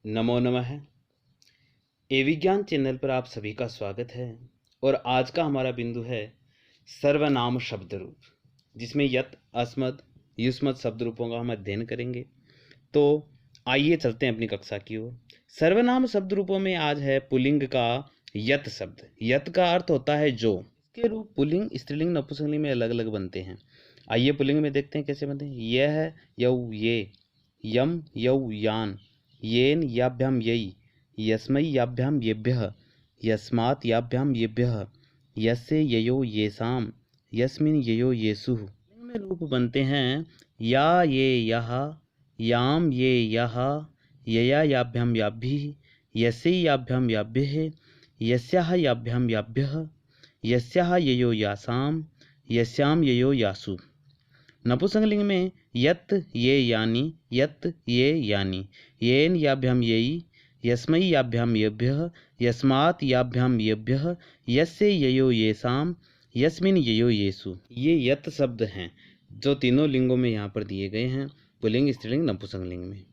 नमो नमः। ए विज्ञान चैनल पर आप सभी का स्वागत है। और आज का हमारा बिंदु है सर्वनाम शब्द रूप, जिसमें यत, अस्मत्, युष्मत् शब्द रूपों का हम अध्ययन करेंगे। तो आइए चलते हैं अपनी कक्षा की ओर। सर्वनाम शब्द रूपों में आज है पुल्लिंग का यत शब्द। यत का अर्थ होता है जो। इसके रूप पुल्लिंग, स्त्रीलिंग, नपुंसकलिंग में अलग अलग बनते हैं। आइए पुल्लिंग में देखते हैं कैसे बनते हैं। यह, यौ, ये, यम, यौ, यान, येन, याभ्याम, यई, यस्मै, याभ्याम, येभ्यः, यस्मात्, याभ्याम, येभ्यः, यस्य, ययो, येषाम्, यस्मिन्, ययो, येषुः। में रूप बनते हैं या, ये, यह, याम, ये, यह, यया, याभ्याम, याभिः, यस्यै, याभ्याम, याभ्यः, यस्याः, याभ्याम, याभ्यः, यस्याः, ययो, यासाम्, यस्याम, ययो, यासु। नपुंसकलिंग में यत, ये, यानि, यत, ये, यानि, येन, याभ्याम, येई, यस्मै, याभ्याम, येभ्यः, यस्मात्, याभ्याम, येभ्यः, यस्य, ययो, येषाम्, यस्मिन्, ययो, येषु। ये यत शब्द हैं जो तीनों लिंगों में यहाँ पर दिए गए हैं, पुल्लिंग, स्त्रीलिंग, नपुंसकलिंग में।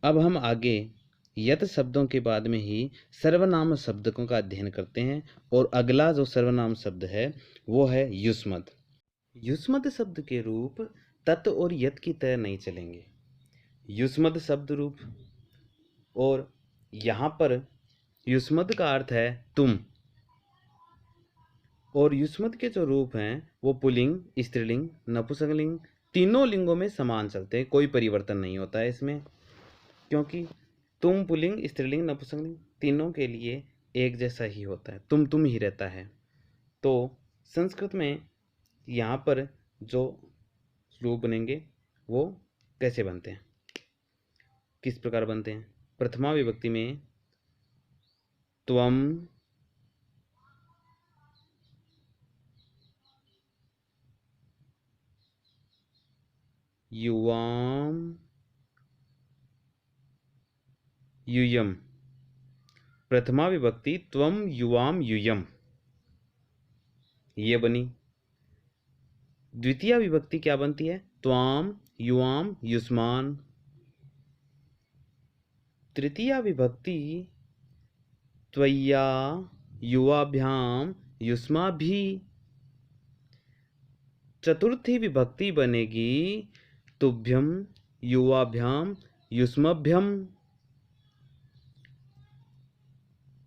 अब हम आगे यत शब्दों के बाद में ही सर्वनाम शब्दों का अध्ययन करते हैं। और अगला जो सर्वनाम शब्द है वो है युष्मत्। युष्मत् शब्द के रूप तत् और यत की तरह नहीं चलेंगे। युष्मत् शब्द रूप, और यहाँ पर युष्मत् का अर्थ है तुम, और युष्मत् के जो रूप हैं वो पुल्लिंग, स्त्रीलिंग, नपुंसकलिंग तीनों लिंगों में समान चलते हैं। कोई परिवर्तन नहीं होता है इसमें, क्योंकि तुम पुल्लिंग, स्त्रीलिंग, नपुंसकलिंग तीनों के लिए एक जैसा ही होता है, तुम ही रहता है। तो संस्कृत में यहाँ पर जो रूप बनेंगे वो कैसे बनते हैं, किस प्रकार बनते हैं। प्रथमा विभक्ति में त्वम, युवाम, यूयम। प्रथमा विभक्ति त्वम, युवाम, यूयम, ये बनी। द्वितीय विभक्ति क्या बनती है? त्वाम, युवाम, युष्मान। तृतीय विभक्ति त्वय्या, युवाभ्याम, युष्माभि। चतुर्थी विभक्ति बनेगी तुभ्यम, युवाभ्याम, युष्मभ्यम।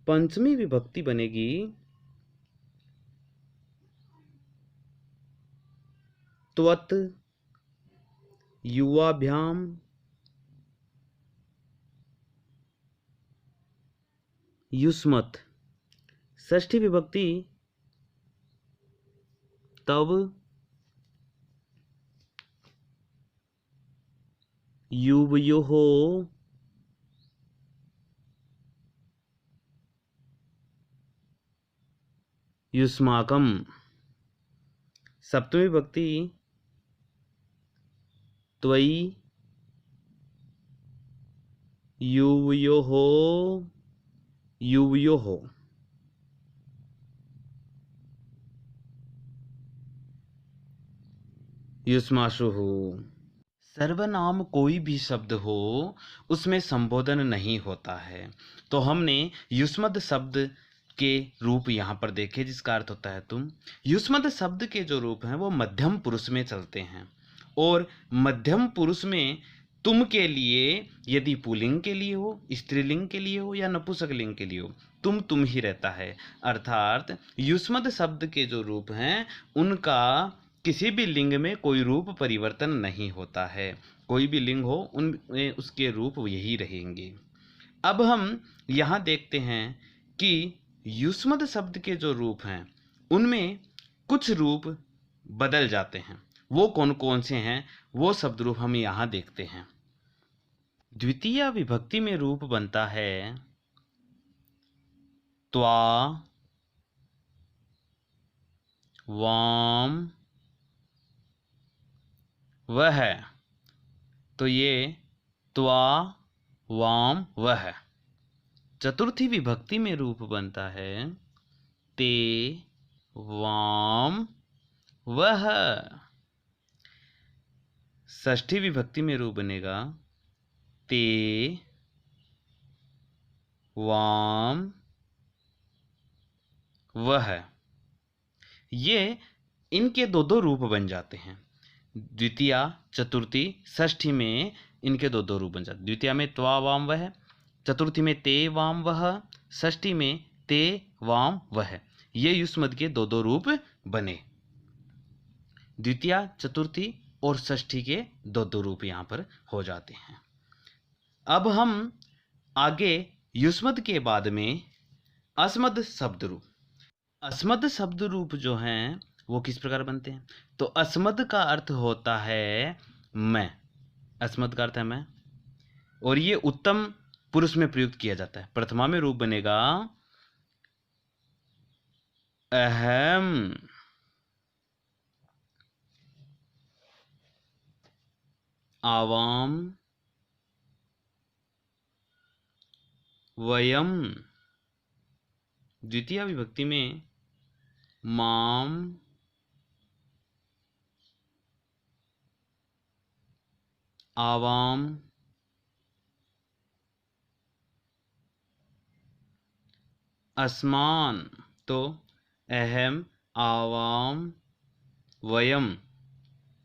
पंचमी विभक्ति बनेगी त्वत्, युवाभ्याम, युष्मत्। षष्ठी विभक्ति तव, युवयोः, युष्माकम। सप्तमी विभक्ति त्वयि, युवयोः, युवयोः। युष्मासुः। सर्वनाम कोई भी शब्द हो उसमें संबोधन नहीं होता है। तो हमने युष्मत् शब्द के रूप यहाँ पर देखे, जिसका अर्थ होता है तुम। युष्मत् शब्द के जो रूप हैं वो मध्यम पुरुष में चलते हैं, और मध्यम पुरुष में तुम के लिए यदि पुल्लिंग के लिए हो, स्त्रीलिंग के लिए हो या नपुंसकलिंग के लिए हो, तुम ही रहता है। अर्थात युष्मत् शब्द के जो रूप हैं उनका किसी भी लिंग में कोई रूप परिवर्तन नहीं होता है। कोई भी लिंग हो उनमें उसके रूप यही रहेंगे। अब हम यहाँ देखते हैं कि युष्मत् शब्द के जो रूप हैं उनमें कुछ रूप बदल जाते हैं। वो कौन कौन से हैं वो शब्द रूप हम यहाँ देखते हैं। द्वितीय विभक्ति में रूप बनता है त्वा, वाम, वह। तो ये त्वा, वाम, वह। चतुर्थी विभक्ति में रूप बनता है ते, वाम, वह। षष्ठी विभक्ति में रूप बनेगा ते, वाम वह। ये इनके दो दो रूप बन जाते हैं। द्वितीया, चतुर्थी, षष्ठी में इनके दो दो रूप बन जाते हैं। द्वितीया में त्वा वाम वह, चतुर्थी में ते वाम वह, षष्ठी में ते वाम वह। ये युष्मद् के दो दो रूप बने। द्वितीया, चतुर्थी और षष्ठी के दो दो रूप यहाँ पर हो जाते हैं। अब हम आगे युष्मद् के बाद में अस्मद् शब्द रूप। अस्मद् शब्द रूप जो हैं वो किस प्रकार बनते हैं? तो अस्मद् का अर्थ होता है मैं। अस्मद् का अर्थ है मैं, और ये उत्तम पुरुष में प्रयुक्त किया जाता है। प्रथमा में रूप बनेगा अहम, आवाम, वयम। द्वितीय विभक्ति में माम, आवाम, अस्मान। तो अहम, आवाम, वयम।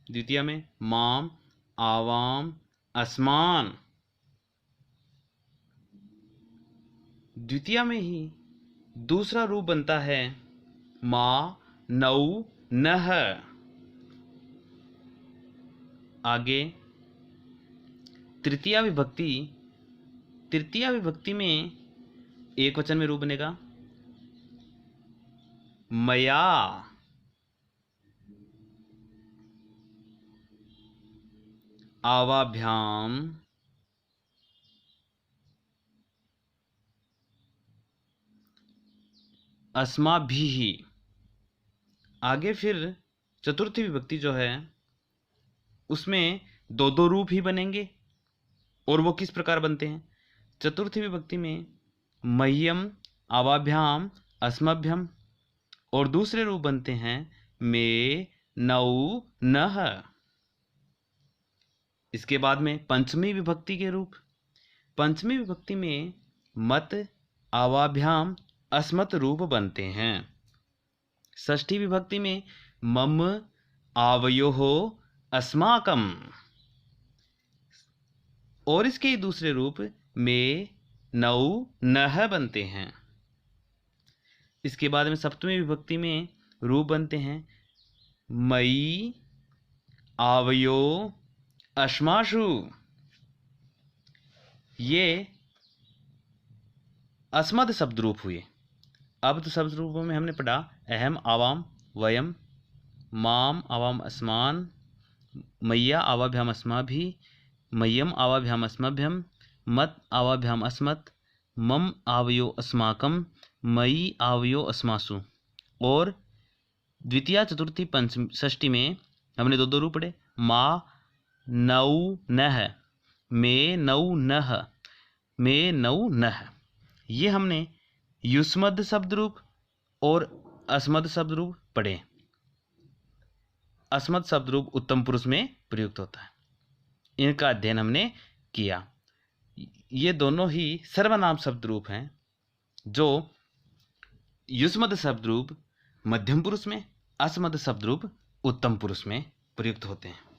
द्वितीय में माम, आवाम, अस्मान। द्वितीय में ही दूसरा रूप बनता है मा, नौ, नह। आगे तृतीया विभक्ति। तृतीया विभक्ति में एक वचन में रूप बनेगा मया, आवाभ्याम, अस्माभिः। आगे फिर चतुर्थी विभक्ति जो है उसमें दो दो रूप ही बनेंगे। और वो किस प्रकार बनते हैं? चतुर्थी विभक्ति में मह्यम, आवाभ्याम, अस्मभ्यम। और दूसरे रूप बनते हैं मे, नौ, नह। इसके बाद में पंचमी विभक्ति के रूप। पंचमी विभक्ति में मत, आवाभ्याम, अस्मत् रूप बनते हैं। षष्ठी विभक्ति में मम, आवयोः, अस्माकम। और इसके दूसरे रूप में नौ, नह बनते हैं। इसके बाद में सप्तमी विभक्ति में रूप बनते हैं मई, आवयो, अस्मासु। ये अस्मद् शब्द रूप हुए। अब तो शब्द रूपों में हमने पढ़ा अहम, आवाम, वयम, माम, आवाम, अस्मान, मय्या, आवाभ्याम, अस्माभिः, मह्यम, आवाभ्याम, अस्मभ्यम, मत, आवाभ्याम, अस्मत्, मम, आवयो, अस्माकम, मयि, आवयो, अस्मासु। और द्वितीया, चतुर्थी, पंचमी, षष्ठी में हमने दो दो रूप पढ़े मा, नौ, नह, मे, नौ, नह, मे, नौ, नह। ये हमने युष्मद् शब्द रूप और अस्मद् शब्द रूप पढ़े। अस्मद् शब्द रूप उत्तम पुरुष में प्रयुक्त होता है, इनका अध्ययन हमने किया। ये दोनों ही सर्वनाम शब्द रूप हैं जो युष्मद् शब्द रूप मध्यम पुरुष में, अस्मद् शब्द रूप उत्तम पुरुष में प्रयुक्त होते हैं।